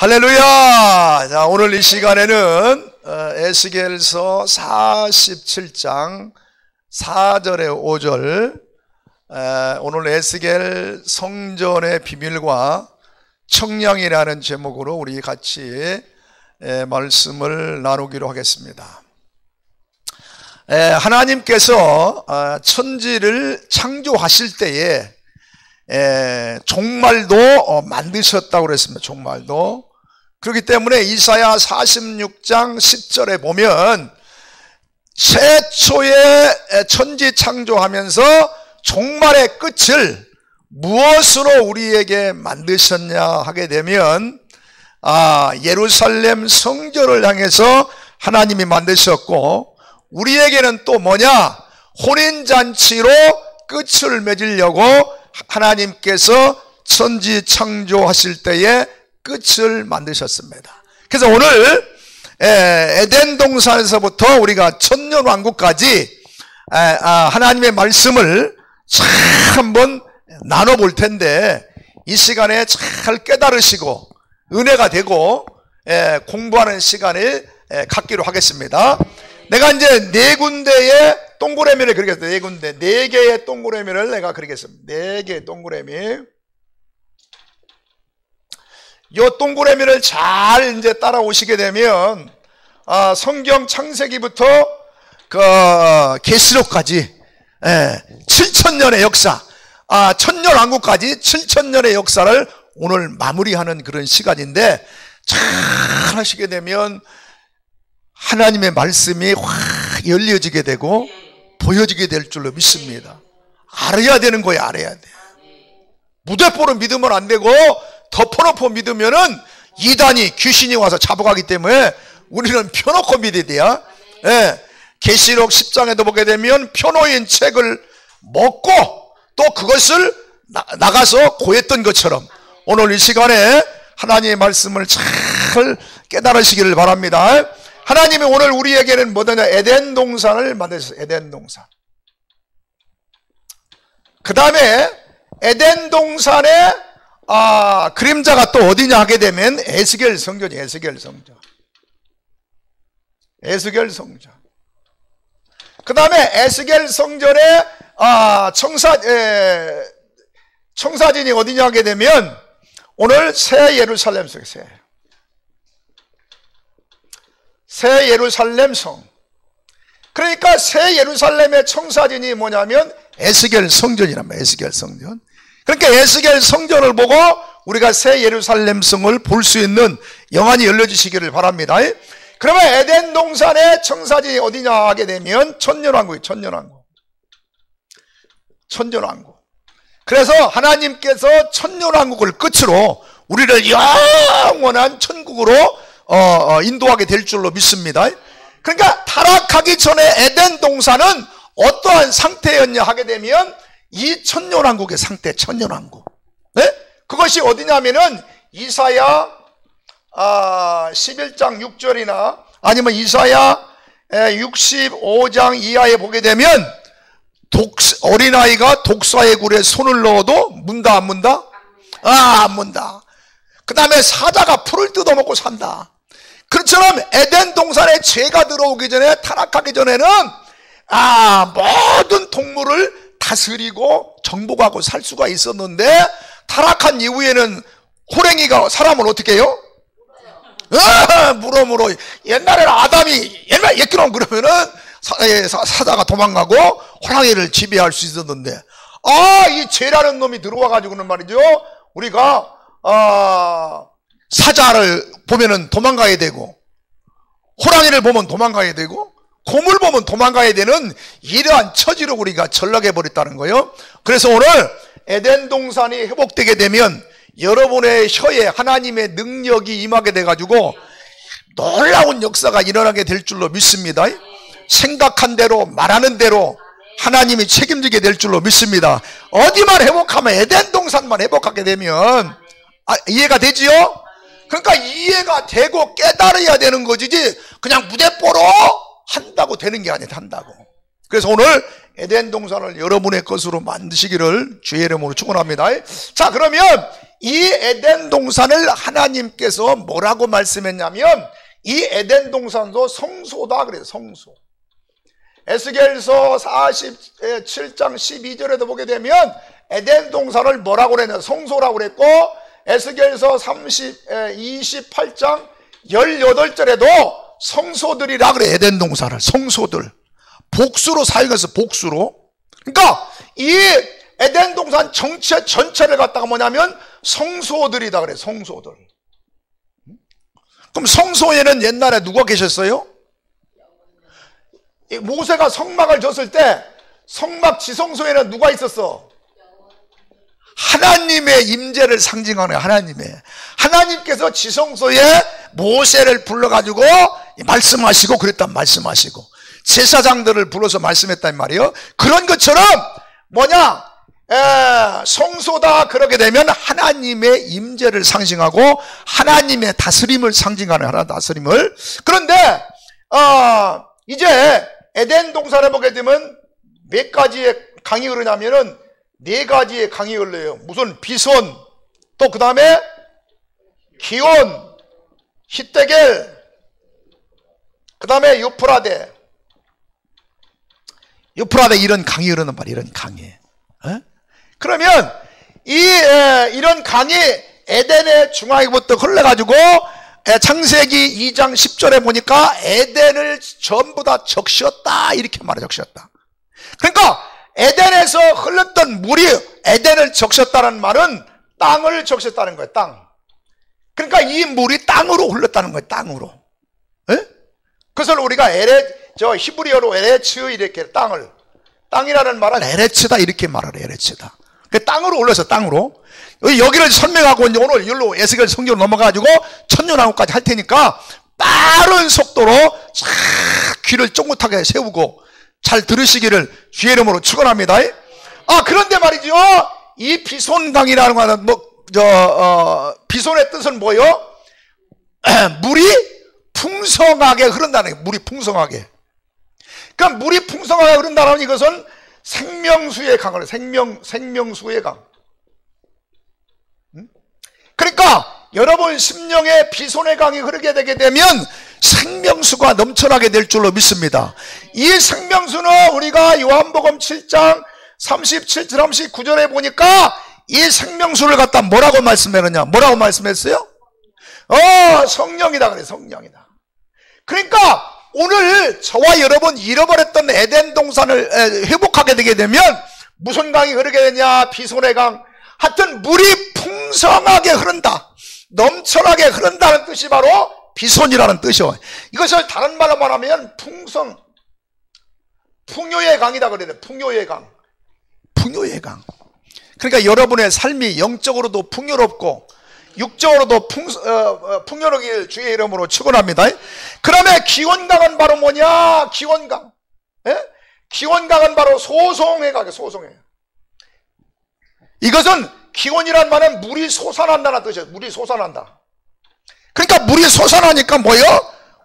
할렐루야! 자, 오늘 이 시간에는 에스겔서 47장 4절에 5절, 오늘 에스겔 성전의 비밀과 청량이라는 제목으로 우리 같이 말씀을 나누기로 하겠습니다. 하나님께서 천지를 창조하실 때에 종말도 만드셨다고 그랬습니다. 종말도. 그렇기 때문에 이사야 46장 10절에 보면 최초의 천지 창조하면서 종말의 끝을 무엇으로 우리에게 만드셨냐 하게 되면 예루살렘 성전을 향해서 하나님이 만드셨고, 우리에게는 또 뭐냐? 혼인잔치로 끝을 맺으려고 하나님께서 천지 창조하실 때에 끝을 만드셨습니다. 그래서 오늘 에덴 동산에서부터 우리가 천년왕국까지 하나님의 말씀을 잘 한번 나눠볼 텐데, 이 시간에 잘 깨달으시고 은혜가 되고 공부하는 시간을 갖기로 하겠습니다. 내가 이제 네 군데의 동그라미를 그리겠습니다. 네 군데, 네 개의 동그라미를 내가 그리겠습니다. 네 개의 동그라미. 이 동그라미를 잘 이제 따라오시게 되면 성경 창세기부터 계시록까지 7,000년의 역사, 천년왕국까지 7,000년의 역사를 오늘 마무리하는 그런 시간인데, 잘 하시게 되면 하나님의 말씀이 확 열려지게 되고 보여지게 될 줄로 믿습니다. 알아야 되는 거예요. 알아야 돼. 무대뽀로 믿으면 안 되고 덮어놓고 믿으면은 이단이, 귀신이 와서 잡아가기 때문에 우리는 펴놓고 믿어야 돼요. 계시록 10장에도 보게 되면 펴놓인 책을 먹고 또 그것을 나가서 고했던 것처럼, 오늘 이 시간에 하나님의 말씀을 잘 깨달으시기를 바랍니다. 하나님이 오늘 우리에게는 뭐냐? 에덴 동산을 만드셨어요. 에덴 동산. 그 다음에 에덴 동산의 그림자가 또 어디냐 하게 되면 에스겔 성전이에요. 에스겔 성전. 에스겔 성전. 그 다음에 에스겔 성전의 청사진이 어디냐 하게 되면 오늘 새 예루살렘 성이에요. 새 예루살렘 성. 그러니까 새 예루살렘의 청사진이 뭐냐면 에스겔 성전이란 말이에요. 에스겔 성전. 그러니까 에스겔 성전을 보고 우리가 새 예루살렘 성을 볼 수 있는 영안이 열려주시기를 바랍니다. 그러면 에덴 동산의 청사진이 어디냐 하게 되면 천년왕국이에요. 천년왕국. 천년왕국. 그래서 하나님께서 천년왕국을 끝으로 우리를 영원한 천국으로 인도하게 될 줄로 믿습니다. 그러니까 타락하기 전에 에덴 동산은 어떠한 상태였냐 하게 되면 이 천년왕국의 상태, 천년왕국. 네? 그것이 어디냐면은 이사야 11장 6절이나 아니면 이사야 65장 이하에 보게 되면 어린아이가 독사의 굴에 손을 넣어도 문다 안 문다? 안 문다. 그 다음에 사자가 풀을 뜯어먹고 산다. 그처럼 에덴 동산에 죄가 들어오기 전에, 타락하기 전에는 모든 동물을 다스리고 정복하고 살 수가 있었는데, 타락한 이후에는 호랭이가 사람을 어떻게 해요? 물어. 옛날에는 아담이 옛기로 그러면은 사자가 도망가고 호랑이를 지배할 수 있었는데, 이 죄라는 놈이 들어와가지고는 말이죠, 우리가 사자를 보면은 도망가야 되고, 호랑이를 보면 도망가야 되고, 곰을 보면 도망가야 되는 이러한 처지로 우리가 전락해 버렸다는 거예요. 그래서 오늘 에덴 동산이 회복되게 되면 여러분의 혀에 하나님의 능력이 임하게 돼가지고 놀라운 역사가 일어나게 될 줄로 믿습니다. 생각한 대로, 말하는 대로 하나님이 책임지게 될 줄로 믿습니다. 어디만 회복하면, 에덴 동산만 회복하게 되면, 이해가 되지요? 그러니까 이해가 되고 깨달아야 되는 거지지 그냥 무대뽀로 한다고 되는 게 아니에요. 한다고. 그래서 오늘 에덴 동산을 여러분의 것으로 만드시기를 주의 이름으로 축원합니다. 자, 그러면 이 에덴 동산을 하나님께서 뭐라고 말씀했냐면 이 에덴 동산도 성소다 그래요. 성소. 에스겔서 47장 12절에도 보게 되면 에덴 동산을 뭐라고 그랬냐, 성소라고 그랬고, 에스겔서 28장 18절에도 성소들이라 그래. 에덴 동산을 성소들 복수로 사용해서 복수로. 그러니까 이 에덴 동산 정체 전체를 갖다가 뭐냐면 성소들이다 그래. 성소들. 그럼 성소에는 옛날에 누가 계셨어요? 모세가 성막을 졌을 때 성막 지성소에는 누가 있었어? 하나님의 임재를 상징하는 하나님께서 지성소에 모세를 불러가지고 말씀하시고 그랬단 말씀하시고 제사장들을 불러서 말씀했단 말이에요. 그런 것처럼 성소다 그러게 되면 하나님의 임재를 상징하고 하나님의 다스림을 상징하는 하나 다스림을. 그런데 이제 에덴 동산에 보게 되면 몇 가지의 강이 흐르냐면은 네 가지의 강이 흘러요. 무슨 비손, 또 그 다음에 기온, 히데겔, 그 다음에 유프라데 이런 강이 흐르는 말이에요. 이런 강이. 그러면 이런 강이 에덴의 중앙에부터 흘러가지고 창세기 2장 10절에 보니까 에덴을 전부 다 적셨다 이렇게 말해. 적셨다. 그러니까 에덴에서 흘렀던 물이 에덴을 적셨다는 말은 땅을 적셨다는 거예요. 땅. 그러니까 이 물이 땅으로 흘렀다는 거예요. 땅으로. 그것을 우리가 히브리어로 에레츠 이렇게 땅이라는 말은 에레츠다 이렇게 말하래. 에레츠다. 그 땅으로 올라서 땅으로. 여기를 설명하고 이제 오늘 여기로 에스겔 성경으로 넘어가가지고 천년왕국까지 할 테니까 빠른 속도로 쫙 귀를 쫑긋하게 세우고 잘 들으시기를 주의 이름으로 축원합니다. 그런데 말이죠. 이 비손강이라는 거는 비손의 뜻은 뭐예요? 물이 풍성하게 흐른다는 거예요. 물이 풍성하게. 그러니까 물이 풍성하게 흐른다는 이것은 생명수의 강을 생명수의 강. 그러니까 여러분 심령에 비손의 강이 흐르게 되게 되면 생명수가 넘쳐나게 될 줄로 믿습니다. 이 생명수는 우리가 요한복음 7장 37, 39절에 보니까 이 생명수를 갖다 뭐라고 말씀했느냐? 뭐라고 말씀했어요? 성령이다 그래. 성령이다. 그러니까 오늘 저와 여러분 잃어버렸던 에덴 동산을 회복하게 되게 되면 무슨 강이 흐르게 되냐? 비손의 강. 하여튼 물이 풍성하게 흐른다, 넘쳐나게 흐른다는 뜻이 바로 비손이라는 뜻이요. 이것을 다른 말로 말하면 풍요의 강이다 그래요. 풍요의 강. 그러니까 여러분의 삶이 영적으로도 풍요롭고 육적으로도 풍요롭길 주의 이름으로 축원합니다. 그러면 기원강은 바로 뭐냐? 기원강. 기원강은 바로 소송의 강이에요. 소송의. 이것은 기원이란 말은 물이 솟아난다는 뜻이에요. 물이 솟아난다. 그러니까 물이 솟아나니까 뭐예요?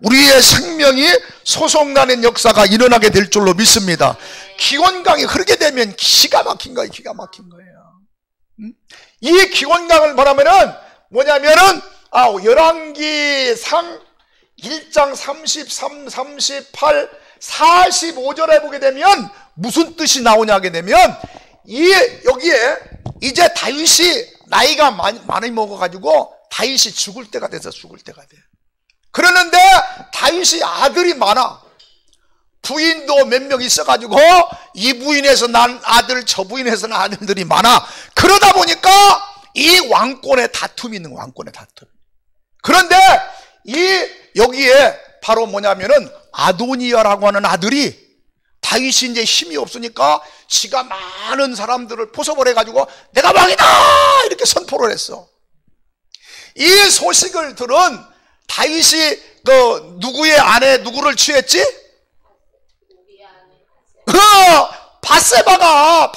우리의 생명이 소송나는 역사가 일어나게 될 줄로 믿습니다. 기원강이 흐르게 되면 기가 막힌 거예요. 기가 막힌 거예요. 이 기원강을 뭐냐면은 열왕기상 1장 33, 38, 45절에 보게 되면 무슨 뜻이 나오냐 하게 되면 여기에 이제 다윗이 나이가 많이 먹어가지고 다윗이 죽을 때가 돼서 죽을 때가 돼. 그러는데 다윗이 아들이 많아. 부인도 몇 명 있어가지고 이 부인에서 난 아들, 저 부인에서 난 아들들이 많아. 그러다 보니까 이 왕권의 다툼이 있는 거야. 왕권의 다툼. 그런데 여기에 바로 뭐냐면은 아도니아라고 하는 아들이 다윗이 이제 힘이 없으니까 지가 많은 사람들을 포섭을해가지고 내가 왕이다 이렇게 선포를 했어. 이 소식을 들은 다윗이 누구의 아내 누구를 취했지? 바세바가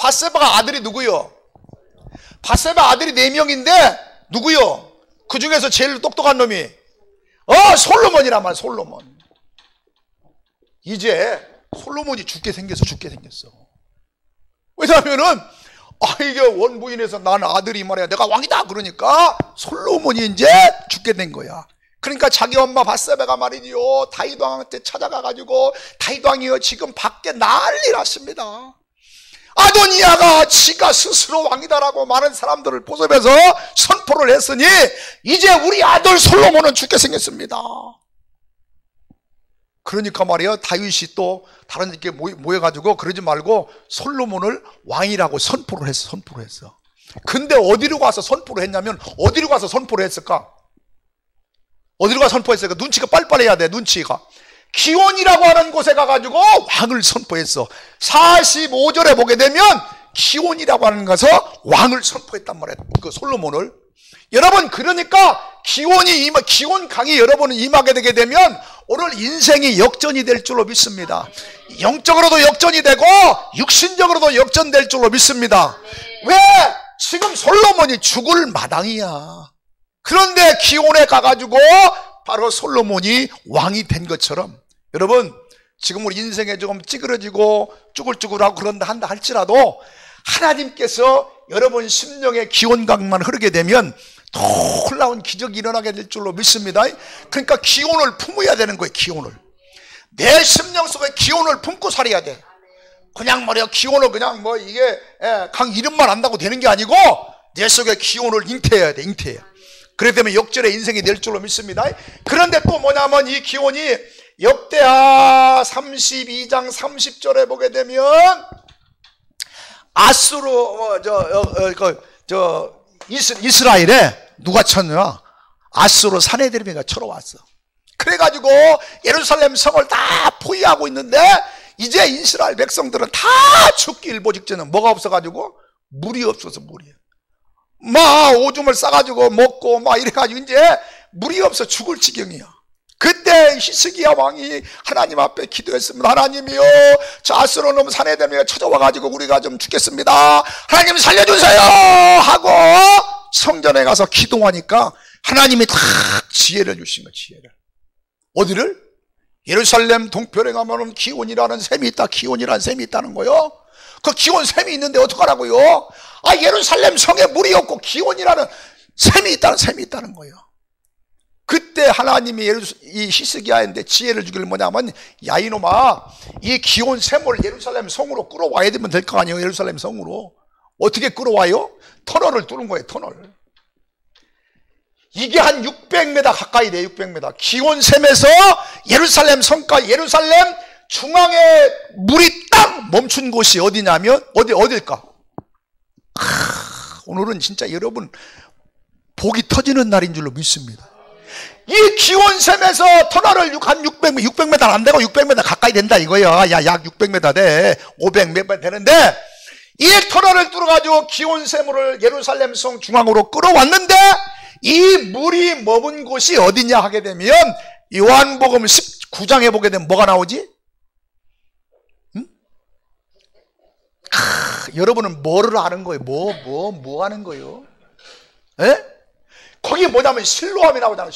아들이 누구요? 바세바 아들이 4명인데 누구요? 그 중에서 제일 똑똑한 놈이 솔로몬이란 말이야. 솔로몬. 이제 솔로몬이 죽게 생겼어. 왜냐하면은 이게 원부인에서 난 아들이 말이야 내가 왕이다 그러니까 솔로몬이 이제 죽게 된 거야. 그러니까 자기 엄마 밧세바가 말이요 다윗 왕한테 찾아가가지고 다윗 왕이요 지금 밖에 난리 났습니다. 아도니아가 지가 스스로 왕이다라고 많은 사람들을 보섭해서 선포를 했으니 이제 우리 아들 솔로몬은 죽게 생겼습니다. 그러니까 말이에요 다윗이 또 다른 이렇게 모여가지고 그러지 말고 솔로몬을 왕이라고 선포를 했어. 근데 어디로 가서 선포를 했냐면 어디로 가서 선포를 했을까? 어디로 가서 선포했을까? 눈치가 빨리빨리 해야 돼. 눈치가 기온이라고 하는 곳에 가가지고 왕을 선포했어. 45절에 보게 되면 기온이라고 하는 곳에서 왕을 선포했단 말이야. 그 솔로몬을. 여러분 그러니까 기온 강이 여러분은 임하게 되게 되면 오늘 인생이 역전이 될 줄로 믿습니다. 영적으로도 역전이 되고 육신적으로도 역전될 줄로 믿습니다. 왜? 지금 솔로몬이 죽을 마당이야. 그런데 기온에 가가지고 바로 솔로몬이 왕이 된 것처럼 여러분 지금 우리 인생에 조금 찌그러지고 쭈글쭈글하고 그런다 한다 할지라도 하나님께서 여러분 심령의 기온강만 흐르게 되면 놀라운 기적이 일어나게 될 줄로 믿습니다. 그러니까 기온을 품어야 되는 거예요. 기온을 내 심령 속에 기온을 품고 살아야 돼. 그냥 말이야 기온을 그냥 뭐 이게 강 이름만 안다고 되는 게 아니고 내 속에 기온을 잉태해야 돼. 그렇기 때문에 역전의 인생이 될 줄로 믿습니다. 그런데 또 뭐냐면 이 기온이 역대하 32장 30절에 보게 되면 아수르 이스라엘에 누가 쳤냐? 아수르 사내들이가 쳐러 왔어. 그래가지고 예루살렘 성을 다 포위하고 있는데 이제 이스라엘 백성들은 다 죽기 일보 직전에 뭐가 없어가지고 물이 없어서 물이야. 막 오줌을 싸가지고 먹고 막 이래가지고 이제 물이 없어 죽을 지경이야. 그때 히스기야 왕이 하나님 앞에 기도했습니다. 하나님이요 저 아수르 놈 사내들이가 찾아와가지고 우리가 좀 죽겠습니다. 하나님 살려주세요 하고 성전에 가서 기도하니까 하나님이 다 지혜를 주신 거야. 지혜를. 어디를? 예루살렘 동편에 가면은 기온이라는 샘이 있다. 기온이라는 샘이 있다는 거요. 그 기온 샘이 있는데 어떡하라고요? 예루살렘 성에 물이 없고 기온이라는 샘이 있다는 거예요. 그때 하나님이 이 히스기야인데 지혜를 주기를 뭐냐면 야 이놈아 이 기온 샘을 예루살렘 성으로 끌어와야 되면 될 거 아니에요. 예루살렘 성으로 어떻게 끌어와요? 터널을 뚫은 거예요. 터널을. 이게 한 600m 가까이 돼. 600m 기온 샘에서 예루살렘 성까지 예루살렘 중앙에 물이 딱 멈춘 곳이 어디냐면 어딜까? 오늘은 진짜 여러분 복이 터지는 날인 줄로 믿습니다. 이 기온샘에서 터널을 한 600m 안 되고 600m 가까이 된다 이거야. 약 600m 돼. 500m 되는데 이 터널을 뚫어가지고 기온샘을 예루살렘 성 중앙으로 끌어왔는데 이 물이 머문 곳이 어디냐 하게 되면 요한복음 19장에 보게 되면 뭐가 나오지? 여러분은 뭐를 아는 거예요? 뭐 하는 거예요? 예? 거기 뭐냐면 실로암이 나오잖아요.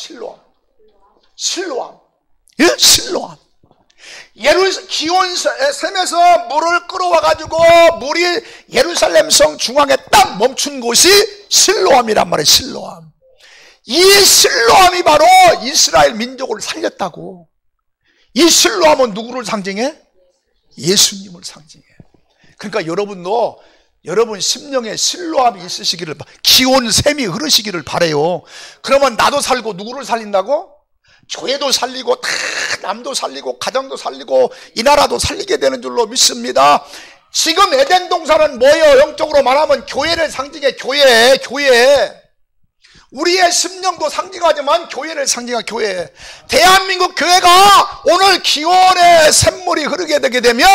실로암. 예? 실로암. 기온샘에서 물을 끌어와가지고 물이 예루살렘 성 중앙에 딱 멈춘 곳이 실로암이란 말이에요. 실로암. 이 실로암이 바로 이스라엘 민족을 살렸다고. 이 실로암은 누구를 상징해? 예수님을 상징해. 그러니까 여러분도 여러분 심령에 실로암이 있으시기를 기온 샘이 흐르시기를 바래요. 그러면 나도 살고 누구를 살린다고? 교회도 살리고 다 남도 살리고 가정도 살리고 이 나라도 살리게 되는 줄로 믿습니다. 지금 에덴 동산은 뭐예요? 영적으로 말하면 교회를 상징해. 교회. 우리의 심령도 상징하지만 교회를 상징한 교회. 대한민국 교회가 오늘 기온의 샘물이 흐르게 되게 되면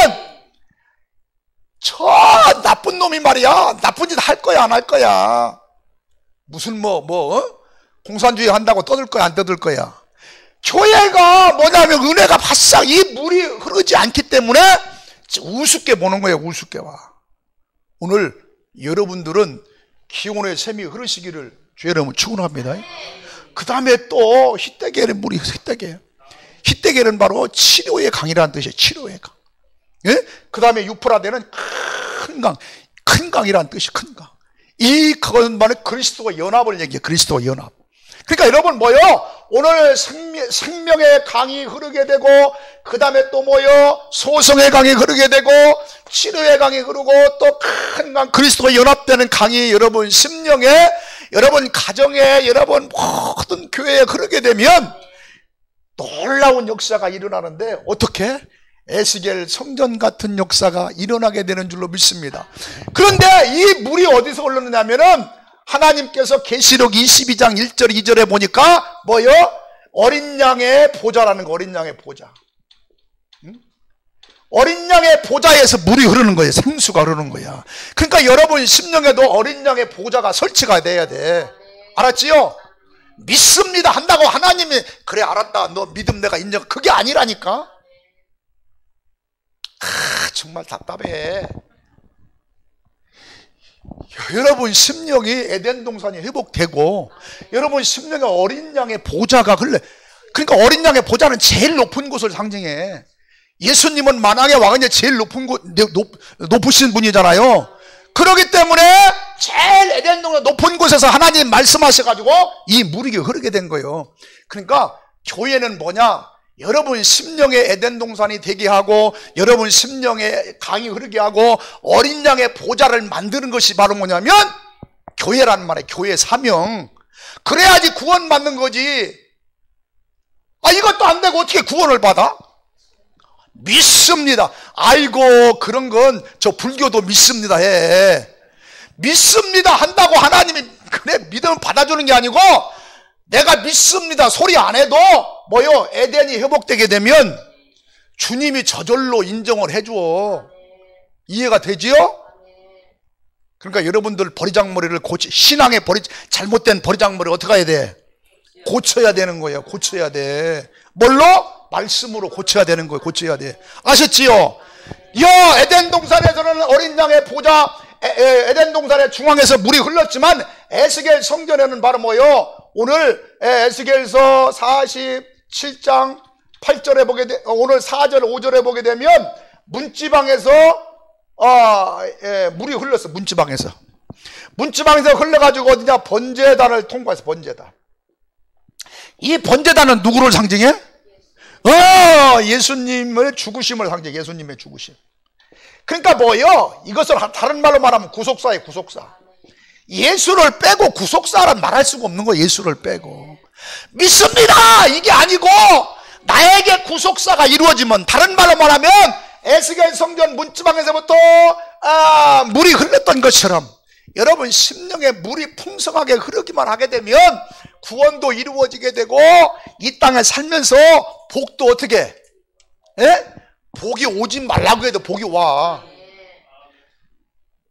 저 나쁜 놈이 말이야 나쁜 짓 할 거야 안 할 거야? 무슨 공산주의 한다고 떠들 거야 안 떠들 거야? 교회가 뭐냐면 은혜가 바싹 이 물이 흐르지 않기 때문에 우습게 보는 거예요. 우습게 봐. 오늘 여러분들은 기온의 샘이 흐르시기를 주의 이름으로 축원합니다. 그 다음에 또 히데겔의 물이 히데겔은 바로 치료의 강이라는 뜻이에요. 치료의 강. 예? 그 다음에 유프라데는 큰 강. 큰 강이란 뜻이 큰 강. 그것만은 그리스도와 연합을 얘기해. 그리스도와 연합. 그러니까 여러분 뭐요? 오늘 생명의 강이 흐르게 되고, 그 다음에 또 뭐요? 소성의 강이 흐르게 되고, 치료의 강이 흐르고, 또 큰 강, 그리스도와 연합되는 강이 여러분 심령에, 여러분 가정에, 여러분 모든 교회에 흐르게 되면 놀라운 역사가 일어나는데, 어떻게? 에스겔 성전 같은 역사가 일어나게 되는 줄로 믿습니다. 그런데 이 물이 어디서 흘러느냐면은 하나님께서 계시록 22장 1절 2절에 보니까 뭐요? 어린 양의 보좌라는 거. 어린 양의 보좌. 어린 양의 보좌에서 물이 흐르는 거예요. 생수가 흐르는 거야. 그러니까 여러분 심령에도 어린 양의 보좌가 설치가 돼야 돼. 알았지요? 믿습니다 한다고 하나님이 그래 알았다 너 믿음 내가 인정. 그게 아니라니까. 정말 답답해. 여러분 심령이 에덴 동산이 회복되고, 여러분 심령에 어린 양의 보좌가 흘러. 그러니까 어린 양의 보좌는 제일 높은 곳을 상징해. 예수님은 만왕의 왕은 제일 높으신 분이잖아요. 그렇기 때문에 제일 에덴 동산 높은 곳에서 하나님 말씀하셔가지고 이 물이 흐르게 된 거예요. 그러니까 교회는 뭐냐? 여러분 심령의 에덴 동산이 되게 하고, 여러분 심령의 강이 흐르게 하고, 어린 양의 보좌를 만드는 것이 바로 뭐냐면 교회라는 말이에요. 교회 사명. 그래야지 구원받는 거지. 이것도 안 되고 어떻게 구원을 받아? 믿습니다. 아이고 그런 건 저 불교도 믿습니다 해. 믿습니다 한다고 하나님이 그래 믿음을 받아주는 게 아니고, 내가 믿습니다 소리 안 해도 뭐요? 에덴이 회복되게 되면 주님이 저절로 인정을 해줘. 이해가 되지요? 그러니까 여러분들 버리장머리를 신앙의 잘못된 버리장머리를 어떻게 해야 돼? 고쳐야 되는 거예요. 고쳐야 돼. 뭘로? 말씀으로 고쳐야 되는 거예요. 고쳐야 돼. 아셨지요? 에덴 동산에서는 어린 양의 보좌, 에덴 동산의 중앙에서 물이 흘렀지만 에스겔 성전에는 바로 뭐요? 오늘 에스겔서 47장 8절에 보게 오늘 4절 5절에 보게 되면 문지방에서 물이 흘렀어. 문지방에서 흘러가지고 어디냐? 번제단을 통과해서 번제단. 이 번제단은 누구를 상징해? 예수님의 죽으심을 상징해. 예수님의 죽으심. 그러니까 뭐요? 이것을 다른 말로 말하면 구속사예요. 구속사. 예수를 빼고 구속사란 말할 수가 없는 거예요. 예수를 빼고. 믿습니다 이게 아니고, 나에게 구속사가 이루어지면, 다른 말로 말하면 에스겔 성전 문지방에서부터 물이 흘렀던 것처럼 여러분 심령에 물이 풍성하게 흐르기만 하게 되면 구원도 이루어지게 되고, 이 땅에 살면서 복도 어떻게? 복이 오지 말라고 해도 복이 와.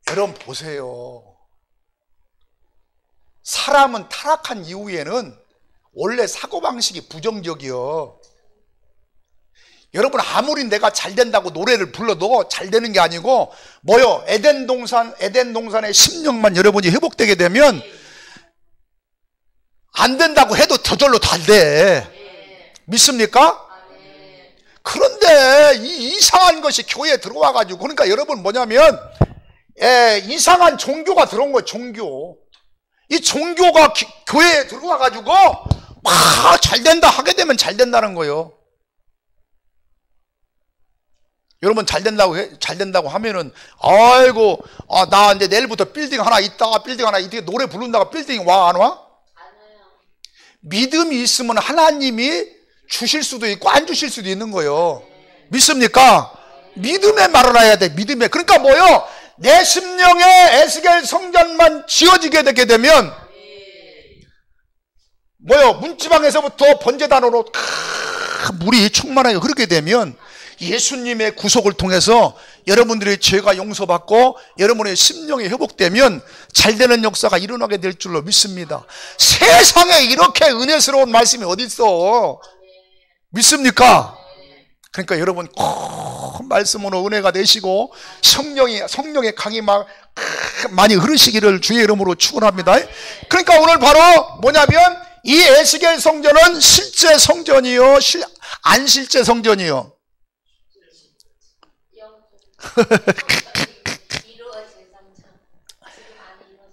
여러분 보세요. 사람은 타락한 이후에는 원래 사고방식이 부정적이요. 여러분 아무리 내가 잘 된다고 노래를 불러도 잘 되는 게 아니고 뭐요? 에덴 동산의 심령만 여러분이 회복되게 되면 안 된다고 해도 저절로 잘 돼. 믿습니까? 그런데 이 이상한 것이 교회에 들어와가지고, 그러니까 여러분 뭐냐면 이상한 종교가 들어온 거예요. 종교. 이 종교가 교회에 들어와가지고 막 잘된다 하게 되면 잘 된다는 거예요. 여러분 잘 된다고 하면은 아이고 나 이제 내일부터 빌딩 하나 있다 노래 부른다가 빌딩 와 안 와? 안 와요. 믿음이 있으면 하나님이 주실 수도 있고 안 주실 수도 있는 거예요. 믿습니까? 믿음에 말아야 돼. 믿음에. 그러니까 뭐요? 내 심령에 에스겔 성전만 지어지게 되게 되면 뭐요? 문지방에서부터 번제단으로 물이 충만하게 흐르게 되면 예수님의 구속을 통해서 여러분들의 죄가 용서받고 여러분의 심령이 회복되면 잘되는 역사가 일어나게 될 줄로 믿습니다. 세상에 이렇게 은혜스러운 말씀이 어디 있어? 믿습니까? 그러니까 여러분 꼭 말씀으로 은혜가 되시고 성령의 강이 막 많이 흐르시기를 주의 이름으로 축원합니다. 그러니까 오늘 바로 뭐냐면 이 에스겔 성전은 실제 성전이요, 안 실제 성전이요.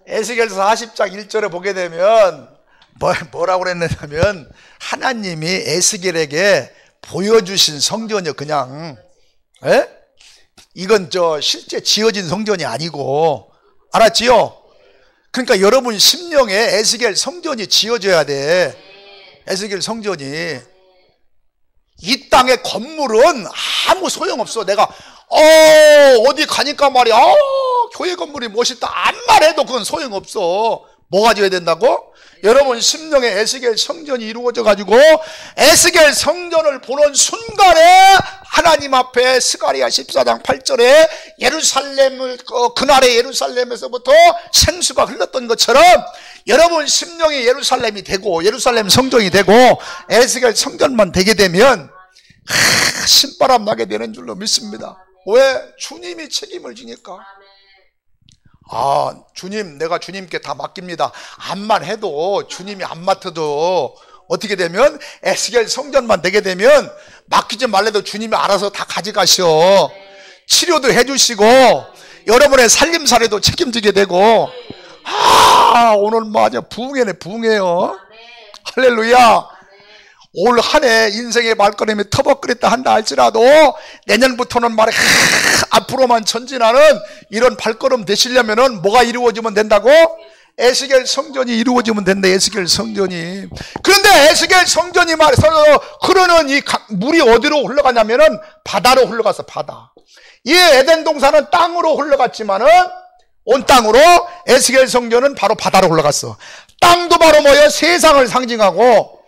에스겔서 40장 1절에 보게 되면 뭐라고 그랬냐면 하나님이 에스겔에게 보여주신 성전이요. 그냥 이건 실제 지어진 성전이 아니고, 알았지요? 그러니까 여러분 심령에 에스겔 성전이 지어져야 돼. 에스겔 성전이. 이 땅의 건물은 아무 소용없어. 내가 어디 가니까 말이야 교회 건물이 멋있다 암만 해도 그건 소용없어. 뭐가 지어야 된다고? 여러분 심령에 에스겔 성전이 이루어져 가지고 에스겔 성전을 보는 순간에 하나님 앞에 스가랴 14장 8절에 예루살렘을 그날의 예루살렘에서부터 생수가 흘렀던 것처럼 여러분 심령이 예루살렘이 되고 예루살렘 성전이 되고 에스겔 성전만 되게 되면 신바람 나게 되는 줄로 믿습니다. 왜? 주님이 책임을 지니까. 주님, 내가 주님께 다 맡깁니다. 암만 해도 주님이 안 맡아도 어떻게 되면 에스겔 성전만 되게 되면 맡기지 말래도 주님이 알아서 다 가져가셔. 치료도 해주시고 여러분의 살림살이도 책임지게 되고. 오늘 맞아 부흥회네 부흥회요. 할렐루야. 올 한 해 인생의 발걸음이 터벅거렸다 한다 할지라도 내년부터는 말이야 앞으로만 전진하는 이런 발걸음 되시려면은 뭐가 이루어지면 된다고? 에스겔 성전이 이루어지면 된다. 에스겔 성전이. 그런데 에스겔 성전이 말해서 흐르는 이 물이 어디로 흘러가냐면은 바다로 흘러가서 바다. 이 에덴 동산은 땅으로 흘러갔지만은 온 땅으로 에스겔 성전은 바로 바다로 흘러갔어. 땅도 바로 뭐예요? 세상을 상징하고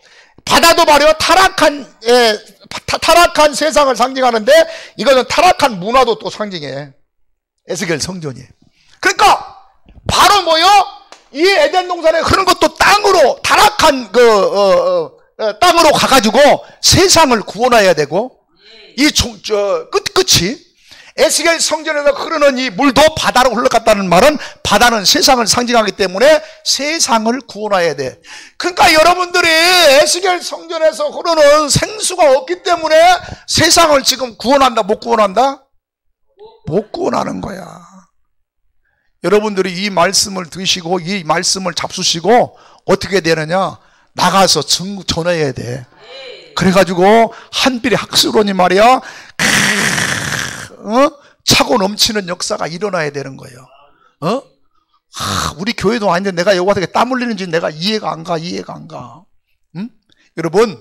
바다도 바로 타락한 세상을 상징하는데 이거는 타락한 문화도 또 상징해. 에스겔 성전이. 그러니까 바로 뭐요? 이 에덴 동산에 흐르는 것도 땅으로 타락한 땅으로 가가지고 세상을 구원해야 되고 이 끝이 에스겔 성전에서 흐르는 이 물도 바다로 흘러갔다는 말은 바다는 세상을 상징하기 때문에 세상을 구원해야 돼. 그러니까 여러분들이 에스겔 성전에서 흐르는 생수가 없기 때문에 세상을 지금 구원한다 못 구원한다? 못 구원하는 거야. 여러분들이 이 말씀을 드시고 이 말씀을 잡수시고 어떻게 되느냐? 나가서 전해야 돼. 그래가지고 한필이 학술원이 말이야 차고 넘치는 역사가 일어나야 되는 거예요. 우리 교회도 아닌데 내가 여기 와서 땀 흘리는지 내가 이해가 안 가. 여러분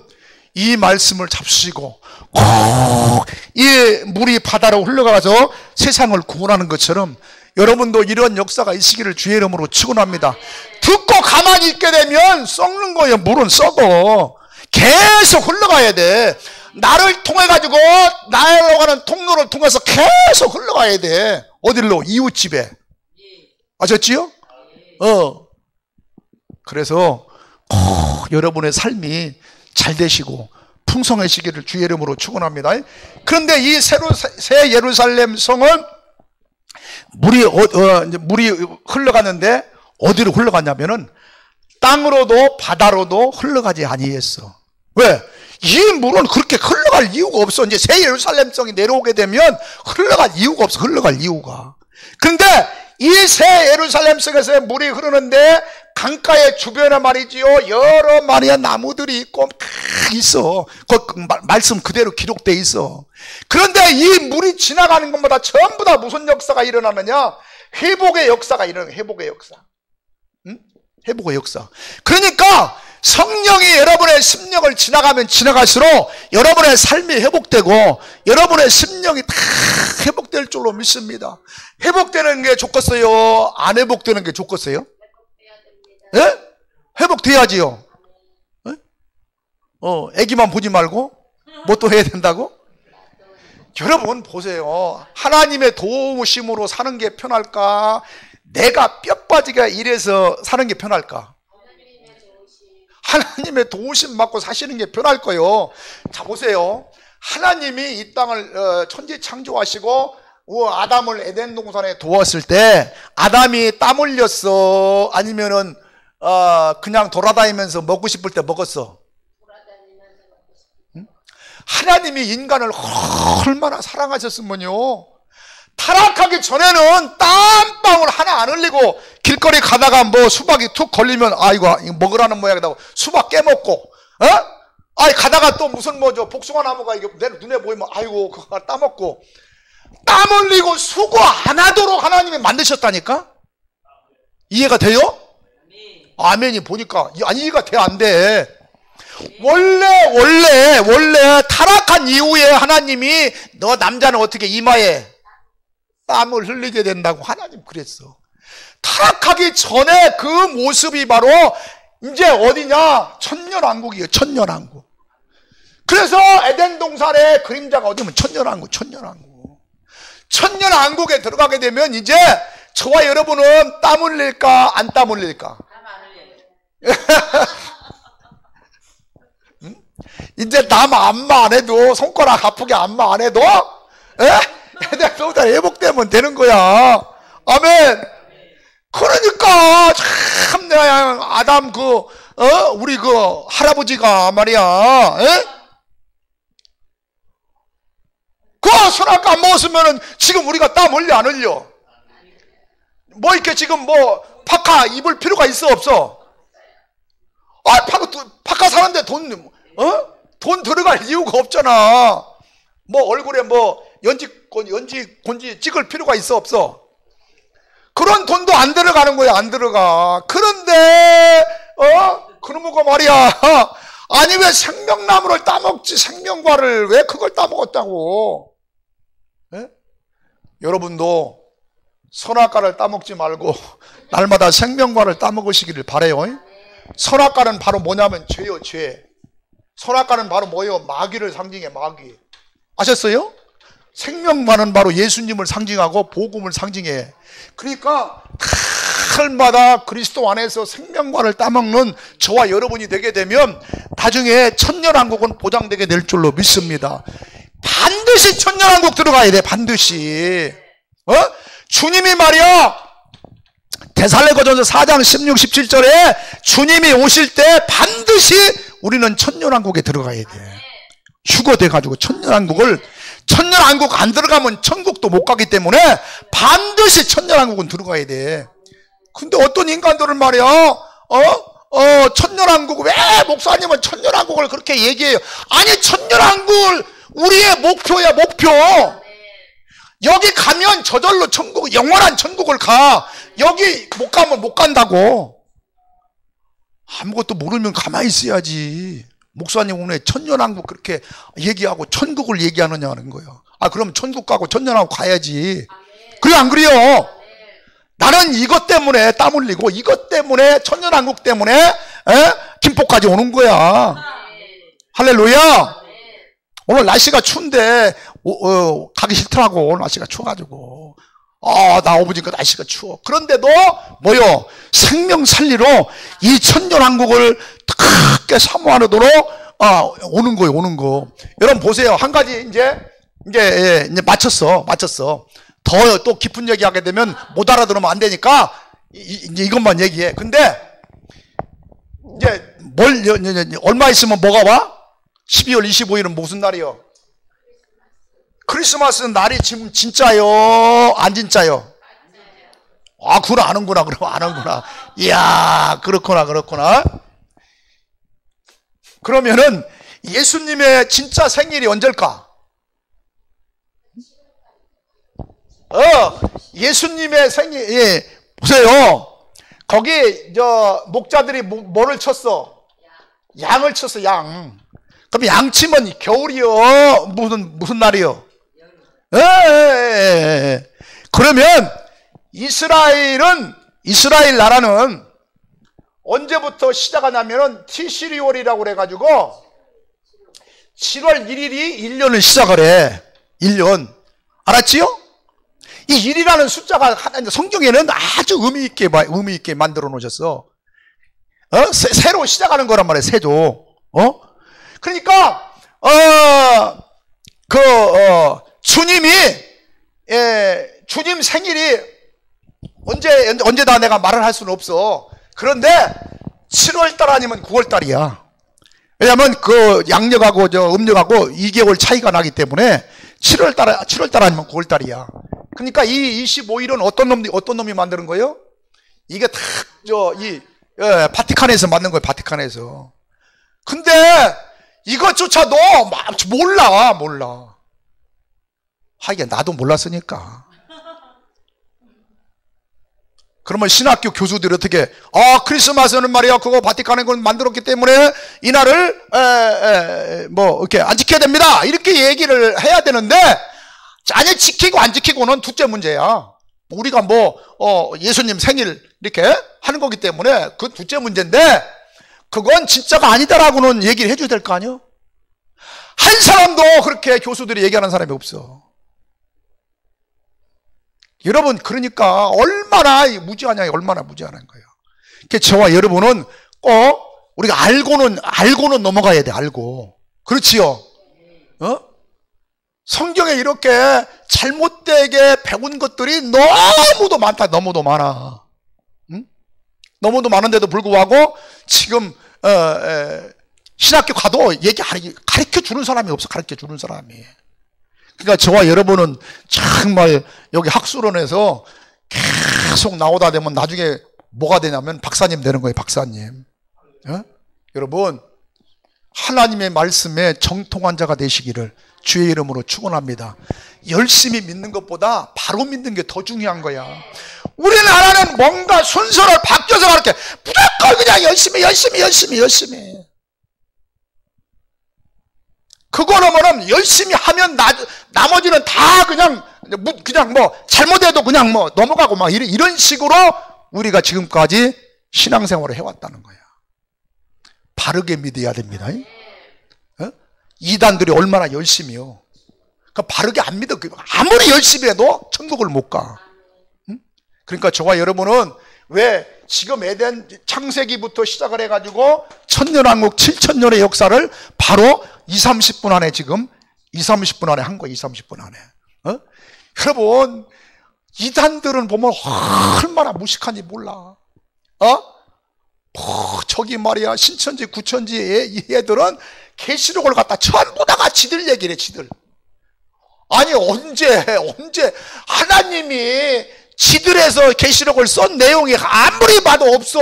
이 말씀을 잡수시고 꼭 이 물이 바다로 흘러가서 세상을 구원하는 것처럼 여러분도 이런 역사가 있으기를 주의 이름으로 축원합니다. 듣고 가만히 있게 되면 썩는 거예요. 물은 썩어. 계속 흘러가야 돼. 나를 통해 가지고 나로 가는 통로를 통해서 계속 흘러가야 돼. 어디로? 이웃집에. 아셨지요? 그래서 꼭 여러분의 삶이 잘 되시고 풍성해지기를 주의 이름으로 축원합니다. 그런데 이 새 예루살렘 성은 물이 흘러가는데 어디로 흘러가냐면은 땅으로도 바다로도 흘러가지 아니했어. 왜? 이 물은 그렇게 흘러갈 이유가 없어. 이제 새 예루살렘 성이 내려오게 되면 흘러갈 이유가 없어. 흘러갈 이유가. 그런데 이 새 예루살렘 성에서 물이 흐르는데 강가의 주변에 말이지요 여러 마리의 나무들이 있고 다 있어. 그 말씀 그대로 기록돼 있어. 그런데 이 물이 지나가는 것마다 전부 다 무슨 역사가 일어나느냐? 회복의 역사가 일어나는 거야. 회복의 역사. 회복의 역사. 그러니까 성령이 여러분의 심령을 지나가면 지나갈수록 여러분의 삶이 회복되고 여러분의 심령이 다 회복될 줄로 믿습니다. 회복되는 게 좋겠어요? 안 회복되는 게 좋겠어요? 예? 회복돼야지요. 애기만 보지 말고 뭐 또 해야 된다고? 여러분 보세요. 하나님의 도우심으로 사는 게 편할까? 내가 뼈 빠지게 일해서 사는 게 편할까? 하나님의 도우심 받고 사시는 게 편할 거예요. 자 보세요. 하나님이 이 땅을 천지 창조하시고 아담을 에덴 동산에 두었을 때 아담이 땀 흘렸어? 아니면은 그냥 돌아다니면서 먹고 싶을 때 먹었어? 하나님이 인간을 얼마나 사랑하셨으면요 다 타락하기 전에는 땀방울 하나 안 흘리고 길거리 가다가 뭐 수박이 툭 걸리면 이거 먹으라는 모양이라고 수박 깨먹고, 가다가 또 무슨 저 복숭아 나무가 이게 내 눈에 보이면 아이고 그거 따먹고, 땀 흘리고 수고 안 하도록 하나님이 만드셨다니까? 이해가 돼요? 아멘이 보니까 이해가 돼 안 돼? 원래 타락한 이후에 하나님이 너 남자는 어떻게 이마에 땀을 흘리게 된다고 하나님 그랬어. 타락하기 전에 그 모습이 바로 이제 어디냐? 천년왕국이에요. 천년왕국. 그래서 에덴 동산의 그림자가 어디면 천년왕국. 천년왕국에 들어가게 되면 이제 저와 여러분은 땀 흘릴까 안 땀 흘릴까? 이제 남 안마 안 해도, 손가락 아프게 안마 안 해도 에덴 동산 회복되면 되는 거야. 아멘. 그러니까 참 아담 우리 할아버지가 말이야, 그 선악과 안 먹었으면은 지금 우리가 땀 흘려 안 흘려? 뭐 이렇게 지금 뭐 파카 입을 필요가 있어 없어? 파카 사는데 돈 들어갈 이유가 없잖아. 뭐 얼굴에 뭐 연지 곤지 찍을 필요가 있어 없어? 그런 돈도 안 들어가는 거야. 안 들어가. 그런데 그놈의 말이야, 아니 왜 생명나무를 따먹지, 생명과를 왜 그걸 따먹었다고? 여러분도 선악과를 따먹지 말고 날마다 생명과를 따먹으시기를 바라요. 선악과는 바로 뭐냐면 죄요, 죄. 선악과는 바로 뭐예요? 마귀를 상징해, 마귀. 아셨어요? 생명과는 바로 예수님을 상징하고 복음을 상징해. 그러니까 날마다 그리스도 안에서 생명과를 따먹는 저와 여러분이 되게 되면 나중에 천년왕국은 보장되게 될 줄로 믿습니다. 반드시 천년왕국 들어가야 돼. 반드시. 주님이 말이야, 데살로니가전서 4장 16, 17절에 주님이 오실 때 반드시 우리는 천년왕국에 들어가야 돼. 휴거돼가지고 천년왕국 안 들어가면 천국도 못 가기 때문에 반드시 천년왕국은 들어가야 돼. 근데 어떤 인간들은 말이야, 천년왕국, 왜 목사님은 천년왕국을 그렇게 얘기해요? 아니, 천년왕국을 우리의 목표야, 목표. 여기 가면 저절로 천국, 영원한 천국을 가. 여기 못 가면 못 간다고. 아무것도 모르면 가만히 있어야지. 목사님 오늘 천년왕국 그렇게 얘기하고 천국을 얘기하느냐는 거예요. 그럼 천국 가고 천년왕국 가야지. 그래 안 그래요? 나는 이것 때문에 땀 흘리고 이것 때문에 천년왕국 때문에 김포까지 오는 거야. 할렐루야. 오늘 날씨가 추운데 가기 싫더라고. 오늘 날씨가 추워가지고. 나오보니까 날씨가 추워. 그런데도 뭐요? 생명 살리러 이 천년왕국을 크게 사모하도록 오는 거예요. 오는 거. 여러분 보세요. 한 가지 이제 맞췄어. 더 또 깊은 얘기하게 되면 못 알아들으면 안 되니까 이제 이것만 얘기해. 근데 이제 얼마 있으면 뭐가 와? 12월 25일은 무슨 날이요? 크리스마스 날이 지금 진짜요? 안 진짜요? 그걸 아는구나. 그럼 아는구나. 이야, 그렇구나. 그러면은 예수님의 진짜 생일이 언제일까? 예수님의 생일, 보세요. 거기 목자들이 뭐를 쳤어? 양을 쳤어, 양. 그럼 양 치면 겨울이요? 무슨 날이요? 그러면 이스라엘 나라는 언제부터 시작하냐면은 티시리월이라고 그래가지고 7월 1일이 1년을 시작을 해. 1년. 알았지요? 이 1이라는 숫자가 성경에는 아주 의미 있게 만들어 놓으셨어. 새로 시작하는 거란 말이야, 새도. 그러니까, 주님 생일이 언제다 내가 말을 할 수는 없어. 그런데 7월달 아니면 9월달이야. 왜냐면 양력하고 음력하고 2개월 차이가 나기 때문에 7월달 아니면 9월달이야. 그러니까 이 25일은 어떤 놈이 만드는 거예요? 이게 다 바티칸에서 만든 거예요. 바티칸에서. 근데 이것조차도 몰라. 하긴 나도 몰랐으니까. 그러면 신학교 교수들이 어떻게 크리스마스는 말이야 그거 바티칸에 걸 만들었기 때문에 이날을 이렇게 안 지켜야 됩니다 이렇게 얘기를 해야 되는데, 아니 지키고 안 지키고는 둘째 문제야. 우리가 예수님 생일 이렇게 하는 거기 때문에 그 둘째 문제인데, 그건 진짜가 아니다라고는 얘기를 해줘야 될 거 아니에요? 한 사람도 그렇게 교수들이 얘기하는 사람이 없어. 여러분, 그러니까 얼마나 무지하냐, 얼마나 무지하는 거예요. 저와 여러분은 꼭 우리가 알고는 넘어가야 돼, 알고. 그렇지요? 성경에 이렇게 잘못되게 배운 것들이 너무도 많다, 너무도 많아. 응? 너무도 많은데도 불구하고 지금 신학교 가도 가르쳐 주는 사람이 없어, 가르쳐 주는 사람이. 그러니까 저와 여러분은 정말 여기 학술원에서 계속 나오다 되면 나중에 뭐가 되냐면 박사님 되는 거예요, 박사님. 여러분, 하나님의 말씀에 정통한 자가 되시기를 주의 이름으로 축원합니다. 열심히 믿는 것보다 바로 믿는 게 더 중요한 거야. 우리나라는 뭔가 순서를 바뀌어서 그렇게 무조건 그냥 열심히. 그거는 열심히 하면 나머지는 다 그냥 잘못해도 그냥 넘어가고 이런 식으로 우리가 지금까지 신앙생활을 해왔다는 거야. 바르게 믿어야 됩니다. 이단들이 얼마나 열심히요. 바르게 안 믿어. 아무리 열심히 해도 천국을 못 가. 그러니까 저와 여러분은 왜 지금 에덴 창세기부터 시작을 해가지고 천년왕국 7천년의 역사를 바로 20-30분 안에 지금 20-30분 안에 한 거예요. 20-30분 안에. 여러분, 이단들은 보면 얼마나 무식한지 몰라. 저기 말이야 신천지 구천지 애들은 계시록을 갖다 전부 다가 지들 얘기를 해, 지들. 아니 언제 하나님이 지들에서 계시록을 쓴 내용이 아무리 봐도 없어.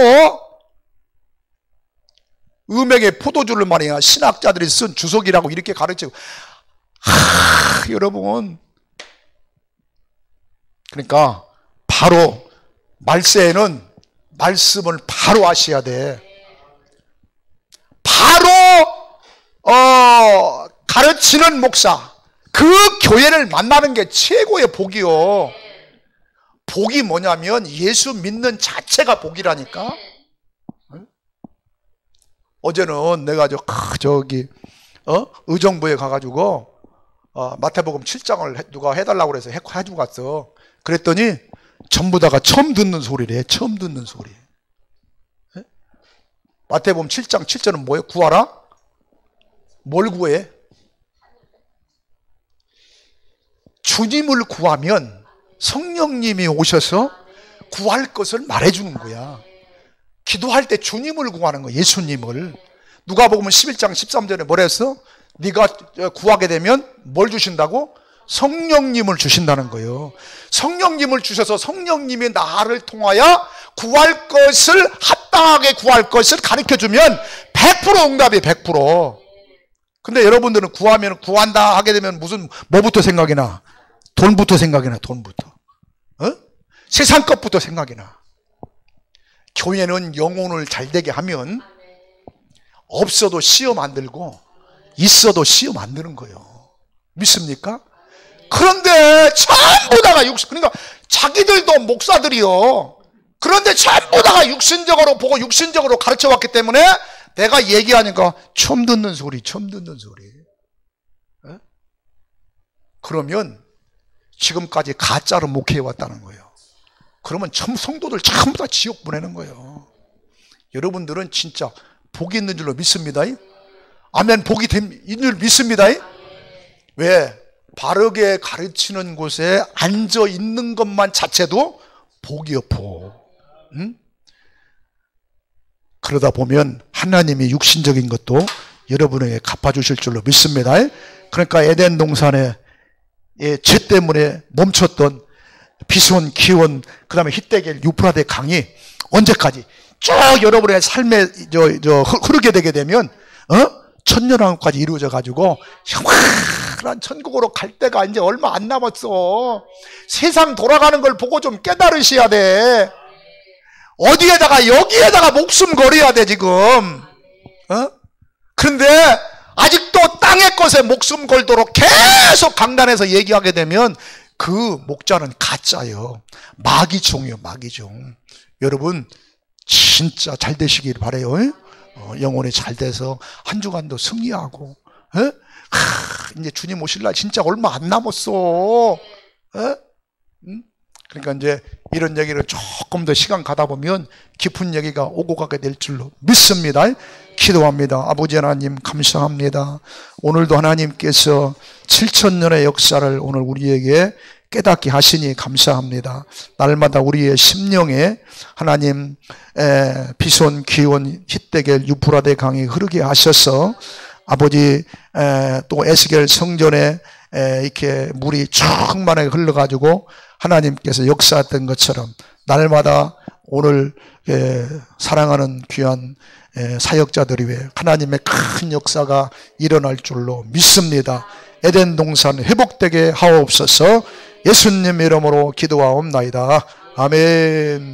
음행의 포도주를 말이야 신학자들이 쓴 주석이라고 이렇게 가르치고. 여러분, 그러니까 바로 말세에는 말씀을 바로 하셔야 돼. 바로 가르치는 목사, 그 교회를 만나는 게 최고의 복이요. 복이 뭐냐면 예수 믿는 자체가 복이라니까. 어제는 내가 의정부에 가가지고 마태복음 7장을 누가 해달라고 그래서 해주고 갔어. 그랬더니 전부 다가 처음 듣는 소리래. 처음 듣는 소리. 마태복음 7장 7절은 뭐예요? 구하라? 뭘 구해? 주님을 구하면 성령님이 오셔서 구할 것을 말해주는 거야. 기도할 때 주님을 구하는 거야. 예수님을. 누가복음 11장 13절에 뭐라 했어? 네가 구하게 되면 뭘 주신다고? 성령님을 주신다는 거예요. 성령님을 주셔서 성령님이 나를 통하여 구할 것을, 합당하게 구할 것을 가르쳐주면 100% 응답이 100%. 근데 여러분들은 구한다 하게 되면 뭐부터 생각이 나? 돈부터 생각이 나, 돈부터. 세상 것부터 생각이 나. 교회는 영혼을 잘되게 하면 없어도 시험 안 들고 있어도 시험 안 드는 거예요. 믿습니까? 그런데 전부 다가 그러니까 자기들도 목사들이요. 그런데 전부 다가 육신적으로 보고 육신적으로 가르쳐 왔기 때문에 내가 얘기하니까 처음 듣는 소리. 그러면 지금까지 가짜로 목회해 왔다는 거예요. 그러면 성도들 전부 다 지옥 보내는 거예요. 여러분들은 진짜 복이 있는 줄로 믿습니다. 아멘. 복이 있는 줄 믿습니다. 왜? 바르게 가르치는 곳에 앉아 있는 것만 자체도 복이요, 복. 응? 그러다 보면 하나님이 육신적인 것도 여러분에게 갚아주실 줄로 믿습니다. 그러니까 에덴 동산에 죄 때문에 멈췄던 비손, 기원, 그 다음에 히데겔, 유프라데 강이 언제까지 쭉 여러분의 삶에 흐르게 되게 되면 천년왕국까지 이루어져 가지고 영원한 천국으로 갈 때가 이제 얼마 안 남았어. 세상 돌아가는 걸 보고 좀 깨달으셔야 돼. 어디에다가 여기에다가 목숨 걸어야 돼 지금. 그런데 아직도 땅의 것에 목숨 걸도록 계속 강단에서 얘기하게 되면 그 목자는 가짜예요. 마귀종이요, 마귀종. 여러분 진짜 잘 되시길 바라요. 영혼이 잘 돼서 한 주간도 승리하고, 이제 주님 오실 날 진짜 얼마 안 남았어. 그러니까 이제 이런 얘기를 조금 더 시간 가다 보면 깊은 얘기가 오고 가게 될 줄로 믿습니다. 기도합니다. 아버지 하나님 감사합니다. 오늘도 하나님께서 7,000년의 역사를 오늘 우리에게 깨닫게 하시니 감사합니다. 날마다 우리의 심령에 하나님 비손, 기원, 히데겔, 유프라데 강이 흐르게 하셔서 아버지 또 에스겔 성전에 이렇게 물이 충만하게 흘러가지고 하나님께서 역사했던 것처럼 날마다 오늘 사랑하는 귀한 사역자들이 왜 하나님의 큰 역사가 일어날 줄로 믿습니다. 에덴 동산 회복되게 하옵소서. 예수님 이름으로 기도하옵나이다. 아멘.